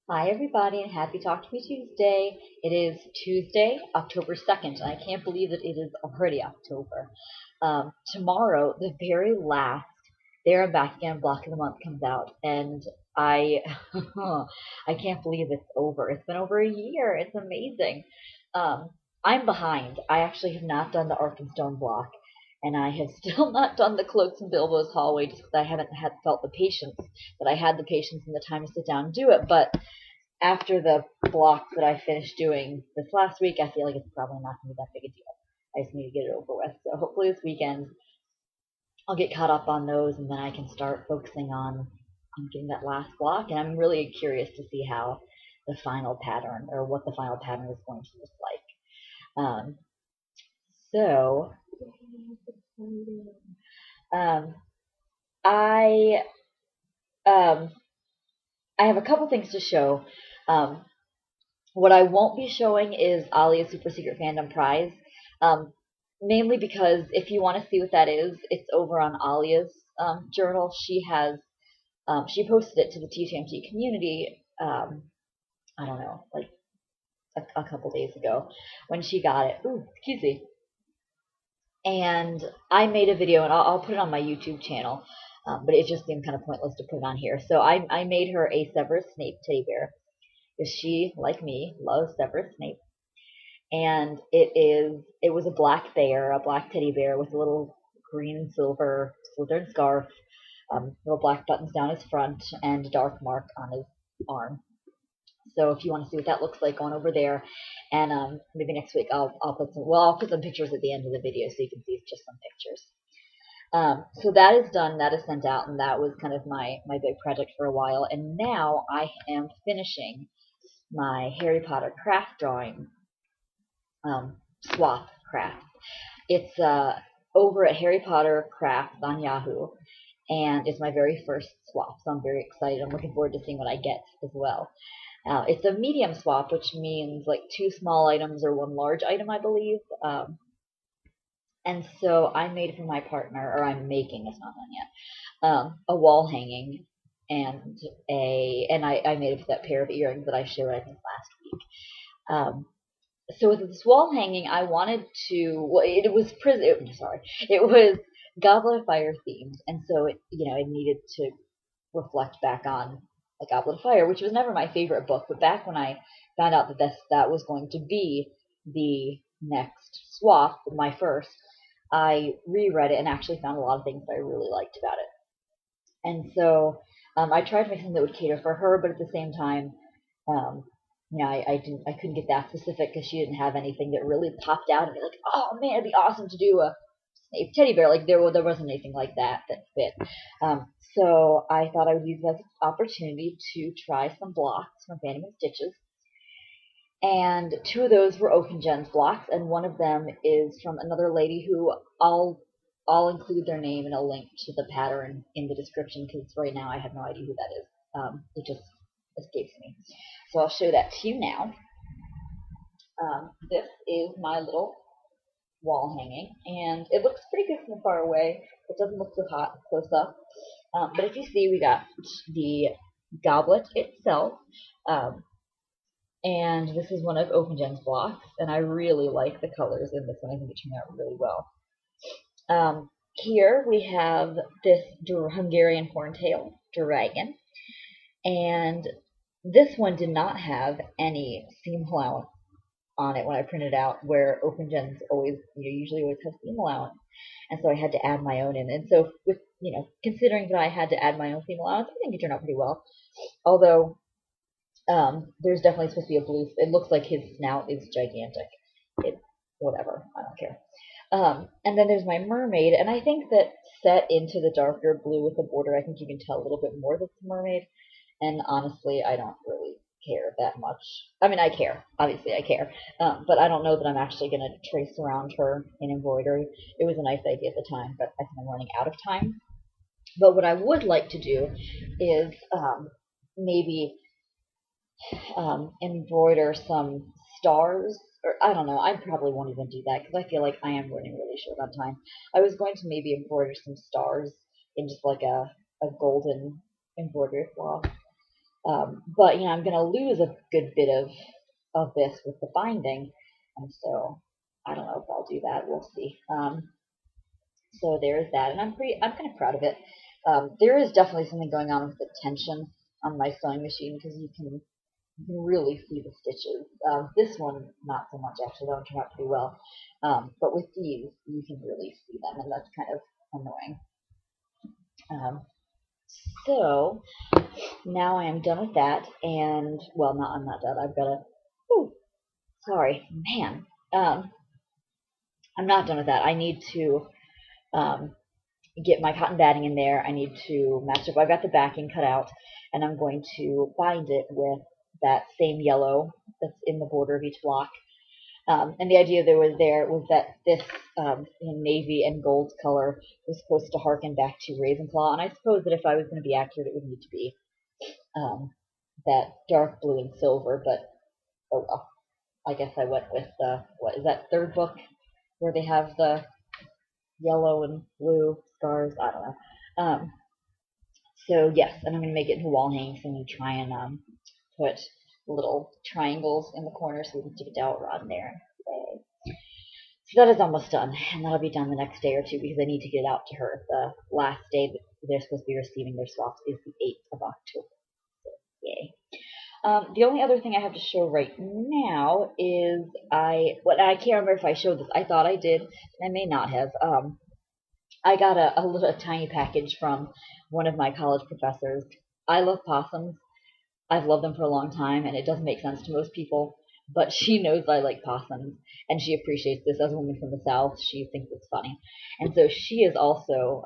Hi, everybody, and happy Talk to Me Tuesday. It is Tuesday, October 2nd, and I can't believe that it is already October. Tomorrow, the very last There and Back Again block of the month comes out, and I I can't believe it's over. It's been over a year. It's amazing. Um, I'm behind. I actually have not done the Arkenstone block, and I have still not done the Cloaks and Bilbo's hallway just because I haven't had felt the patience that I had the patience and the time to sit down and do it. But after the block that I finished doing this last week, I feel like it's probably not going to be that big a deal. I just need to get it over with. So hopefully this weekend I'll get caught up on those, and then I can start focusing on getting that last block. And I'm really curious to see how the final pattern, or what the final pattern is going to look like. So um, I um, I have a couple things to show. Um, What I won't be showing is Alia's Super Secret Fandom Prize, um, mainly because if you want to see what that is, it's over on Alia's journal. She posted it to the TTMT community. I don't know, like a couple days ago when she got it. Ooh, excuse me. And I made a video, and I'll put it on my YouTube channel. But it just seemed kind of pointless to put it on here. So I made her a Severus Snape teddy bear because she, like me, loves Severus Snape. And it was a black bear, a black teddy bear with a little green and silver slytherin scarf, little black buttons down his front, and a dark mark on his arm. So if you want to see what that looks like, on over there, and maybe next week I'll put some pictures at the end of the video so you can see just some pictures. So that is done, that is sent out, and that was kind of my big project for a while. And now I am finishing my Harry Potter craft drawing swap craft. It's over at Harry Potter Crafts on Yahoo, and it's my very first swap, so I'm very excited. I'm looking forward to seeing what I get as well. It's a medium swap, which means like two small items or one large item, I believe. And so I made for my partner, or I'm making, it's not done yet, a wall hanging and I made it with that pair of earrings that I showed I think last week. So with this wall hanging, I wanted to. Well, it was Goblet of Fire themed, and so it needed to reflect back on a Goblet of Fire, which was never my favorite book. But back when I found out that that was going to be the next swap, my first, I reread it and actually found a lot of things that I really liked about it. And so I tried to make something that would cater for her, but at the same time, um, I couldn't get that specific because she didn't have anything that really popped out and be like, oh man, it'd be awesome to do a Snape teddy bear. Like there wasn't anything like that fit. So I thought I would use that opportunity to try some blocks from Fanning and Stitches. And two of those were Oak and Jen's blocks, and one of them is from another lady who I'll include their name and a link to the pattern in the description because right now I have no idea who that is. It just escapes me. So I'll show that to you now. This is my little wall hanging, and it looks pretty good from far away. It doesn't look so hot close up. But if you see, we got the goblet itself, um, and this is one of Open Jen's blocks, and I really like the colors in this one. I think it turned out really well. Here we have this Hungarian horntail dragon, and this one did not have any seam allowance on it when I printed out, where Open Gens always, usually always have seam allowance, and so I had to add my own in. And so with, considering that I had to add my own seam allowance, I think it turned out pretty well. Although there's definitely supposed to be a blue. It looks like his snout is gigantic. Whatever, I don't care. And then there's my mermaid, and I think that set into the darker blue with the border, I think you can tell a little bit more that it's a mermaid. And honestly, I don't really care that much. I mean, I care. Obviously, I care. But I don't know that I'm actually going to trace around her in embroidery. It was a nice idea at the time, but I think I'm running out of time. But what I would like to do is maybe embroider some stars, or I don't know. I probably won't even do that because I feel like I am running really short on time. I was going to maybe embroider some stars in just like a golden embroidery cloth. But I'm going to lose a good bit of this with the binding, and so I don't know if I'll do that. We'll see. So there's that, and I'm kind of proud of it. There is definitely something going on with the tension on my sewing machine because you can really see the stitches. This one, not so much actually. That one turned out pretty well. But with these, you can really see them, and that's kind of annoying. Um, so now I am done with that, and well, I'm not done. I've got to. Oh, sorry, man. I'm not done with that. I need to um, get my cotton batting in there. I need to match up. I've got the backing cut out, and I'm going to bind it with that same yellow that's in the border of each block. And the idea there was that this navy and gold color was supposed to harken back to Ravenclaw, and I suppose that if I was going to be accurate, it would need to be that dark blue and silver. But oh well, I guess I went with the what is that third book where they have the yellow and blue stars. I don't know. So yes, and I'm going to make it into wall hangings. I'm going to try and put little triangles in the corner so we can stick a dowel rod in there. So that is almost done, and that'll be done the next day or two because I need to get it out to her. The last day that they're supposed to be receiving their swaps is the 8th of October. So, yay. The only other thing I have to show right now is I can't remember if I showed this. I thought I did. I may not have. I got a tiny package from one of my college professors. I love possums. I've loved them for a long time, and it doesn't make sense to most people. But she knows I like possums, and she appreciates this. As a woman from the South, she thinks it's funny. And so she is also,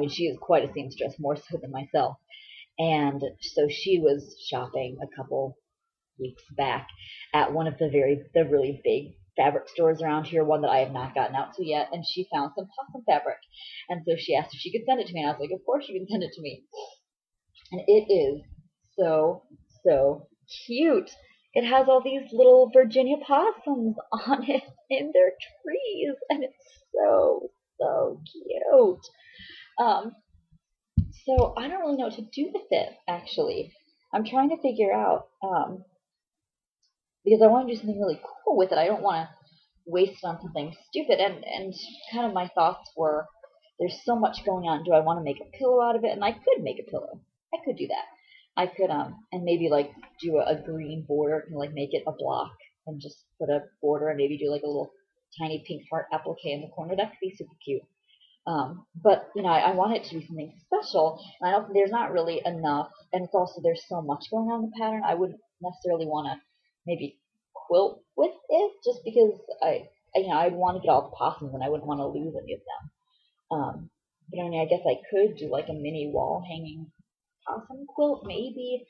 she is quite a seamstress, more so than myself. And so she was shopping a couple weeks back at one of the really big fabric stores around here, one that I have not gotten out to yet, and she found some possum fabric. And so she asked if she could send it to me, and I was like, of course you can send it to me. And it is so, so cute. It has all these little Virginia possums on it in their trees, and it's so, so cute. Um, so I don't really know what to do with it, actually. I'm trying to figure out, because I want to do something really cool with it. I don't want to waste it on something stupid. And kind of my thoughts were, there's so much going on. Do I want to make a pillow out of it? And I could make a pillow. I could do that. I could and maybe like do a green border and like make it a block and just put a border and maybe do like a little tiny pink heart applique in the corner. That could be super cute. But I want it to be something special, and I don't. There's not really enough, and it's also there's so much going on in the pattern. I wouldn't necessarily want to maybe quilt with it, just because I'd want to get all the possums, and I wouldn't want to lose any of them. But I guess I could do like a mini wall hanging possum quilt, maybe.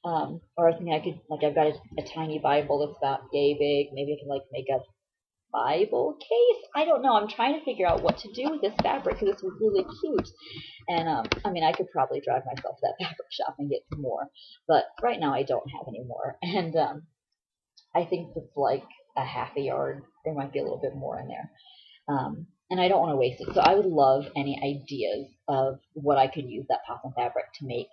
Or I think I could I've got a tiny Bible that's about yay big. Maybe I can like make a Bible case. I don't know. I'm trying to figure out what to do with this fabric because this was really cute. And I could probably drive myself to that fabric shop and get some more, but right now I don't have any more. And I think it's like a half a yard. There might be a little bit more in there. And I don't want to waste it. So I would love any ideas of what I could use that possum fabric to make.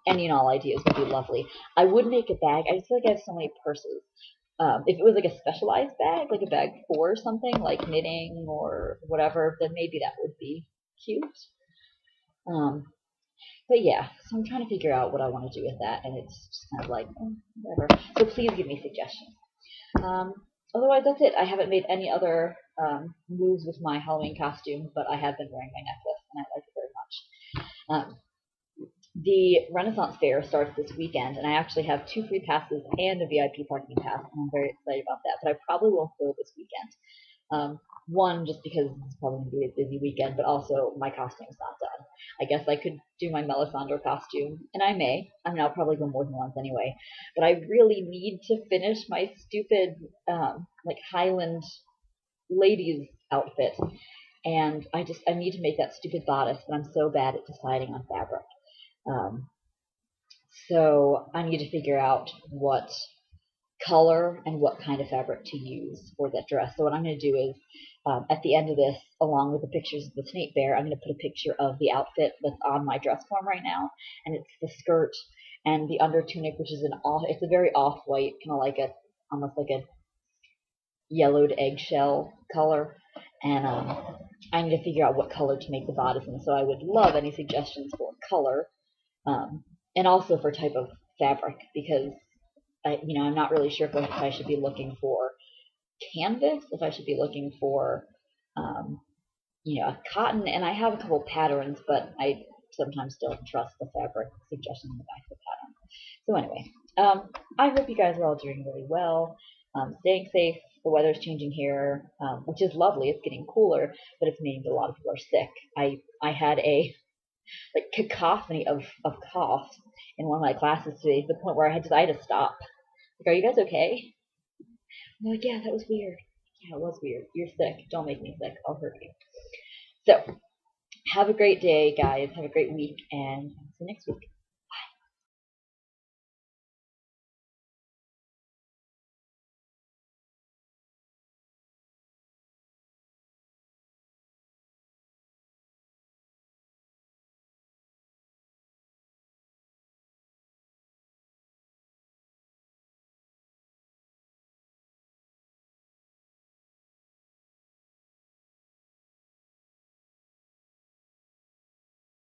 Any and all ideas would be lovely. I would make a bag. I just feel like I have so many purses. If it was like a specialized bag, like a bag for something like knitting or whatever, then maybe that would be cute. Um, but yeah, so I'm trying to figure out what I want to do with that, and it's just kind of like whatever. So please give me suggestions. Um, Otherwise, that's it. I haven't made any other moves with my Halloween costume, but I have been wearing my necklace, and I like it very much. The Renaissance Fair starts this weekend, and I actually have 2 free passes and a VIP parking pass, and I'm very excited about that. But I probably won't go this weekend. One, just because it's probably going to be a busy weekend, but also my costume's not done. I guess I could do my Melisandre costume, and I may. I'll probably go more than once anyway. But I really need to finish my stupid, Highland ladies outfit. And I need to make that stupid bodice, but I'm so bad at deciding on fabric. So I need to figure out what color and what kind of fabric to use for that dress. So what I'm going to do is, at the end of this, along with the pictures of the Snape bear, I'm going to put a picture of the outfit that's on my dress form right now, and it's the skirt and the under tunic, which is it's a very off-white, kind of like almost like a yellowed eggshell color. And I need to figure out what color to make the bodice in. So I would love any suggestions for color, and also for type of fabric, because I'm not really sure if I should be looking for canvas, if I should be looking for a cotton, and I have a couple patterns, but I sometimes don't trust the fabric suggestions in the back of the pattern. So anyway, I hope you guys are all doing really well, staying safe. The weather's changing here, which is lovely. It's getting cooler, but it's meaning that a lot of people are sick. I had a cacophony of coughs in one of my classes today, to the point where I had to stop. Like, are you guys okay? I'm like, yeah, that was weird. Yeah, it was weird. You're sick. Don't make me sick. I'll hurt you. So, have a great day, guys. Have a great week, and see you next week.